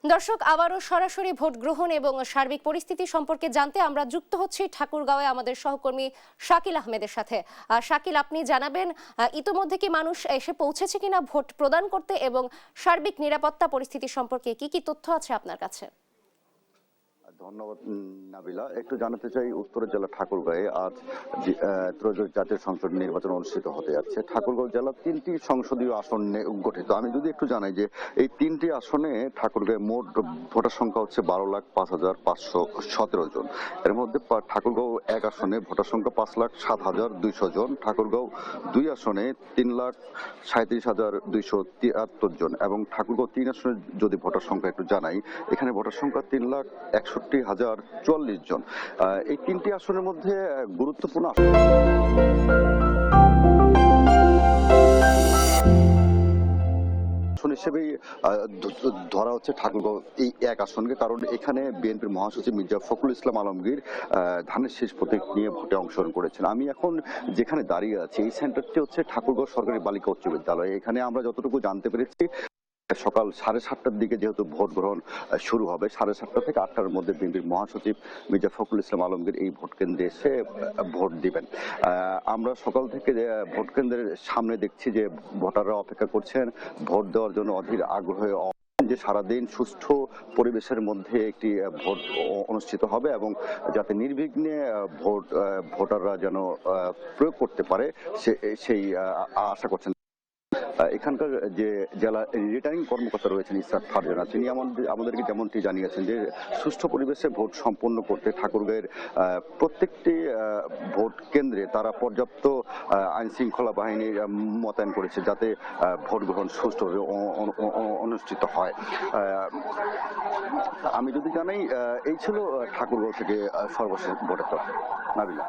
দর্শক, আবারও সরাসরি ভোট গ্রহণ এবং সার্বিক পরিস্থিতি সম্পর্কে জানতে আমরা যুক্ত হচ্ছি ঠাকুরগাঁওয়ে আমাদের সহকর্মী শাকিল আহমেদের সাথে। শাকিল, আপনি জানাবেন ইতোমধ্যে কি মানুষ এসে পৌঁছেছে কিনা ভোট প্রদান করতে, এবং সার্বিক নিরাপত্তা পরিস্থিতি সম্পর্কে কি কি তথ্য আছে আপনার কাছে? ধন্যবাদ নাবিলা। একটু জানাতে চাই, উত্তরের জেলা ঠাকুরগাঁয়ে আজ ত্রয়োদশ জাতীয় সংসদ নির্বাচন অনুষ্ঠিত হতে যাচ্ছে। ঠাকুরগাঁও জেলা ৩টি সংসদীয় আসন নিয়ে গঠিত। আমি যদি একটু জানাই যে এই ৩টি আসনে ঠাকুরগাঁয়ে মোট ভোটার সংখ্যা হচ্ছে ১২,৫,৫১৭ জন। এর মধ্যে ঠাকুরগাঁও ১ আসনে ভোটার সংখ্যা ৫,০৭,২০০ জন, ঠাকুরগাঁও ২ আসনে ৩,৩৭,২৭৩ জন এবং ঠাকুরগাঁও ৩ আসনে যদি ভোটার সংখ্যা একটু জানাই, এখানে ভোটার সংখ্যা ৩,৬১,০৪৪ জন। এই ৩টি আসনের মধ্যে গুরুত্বপূর্ণ আসন হিসেবেই ধরা হচ্ছে ঠাকুরগাঁও এই ১ আসনকে, কারণ এখানে বিএনপির মহাসচিব মির্জা ফখরুল ইসলাম আলমগীর ধানের শীষ প্রতীক নিয়ে ভোটে অংশগ্রহণ করেছেন। আমি এখন যেখানে দাঁড়িয়ে আছি এই সেন্টারটি হচ্ছে ঠাকুরগাঁও সরকারি বালিকা উচ্চ বিদ্যালয়। এখানে আমরা যতটুকু জানতে পেরেছি সকাল ৭:৩০টার দিকে যেহেতু ভোট গ্রহণ শুরু হবে, ৭:৩০ থেকে ৮টার মধ্যে বিএনপির মহাসচিব মির্জা ফখরুল ইসলাম আলমগীর এই ভোট কেন্দ্রে এসে ভোট দিবেন। আমরা সকাল থেকে ভোট কেন্দ্রের সামনে দেখছি যে ভোটাররা অপেক্ষা করছেন ভোট দেওয়ার জন্য অধীর আগ্রহে, যে সারাদিন সুষ্ঠু পরিবেশের মধ্যে একটি ভোট অনুষ্ঠিত হবে এবং যাতে নির্বিঘ্নে ভোটাররা যেন প্রয়োগ করতে পারে সেই আশা করছেন। এখানকার যে জেলা রিটার্নিং কর্মকর্তা রয়েছেন ইসরাত ফারজানা, তিনি আমাদেরকে যেমনটি জানিয়েছেন যে সুষ্ঠু পরিবেশে ভোট সম্পন্ন করতে ঠাকুরগাঁয়ের প্রত্যেকটি ভোট কেন্দ্রে তারা পর্যাপ্ত আইন শৃঙ্খলা বাহিনী মোতায়েন করেছে যাতে ভোট গ্রহণ সুষ্ঠুভাবে অনুষ্ঠিত হয়। আমি যদি জানাই, এই ছিল ঠাকুরগাঁও থেকে সর্বশেষ ভোটের তথ্য। নাবিলা।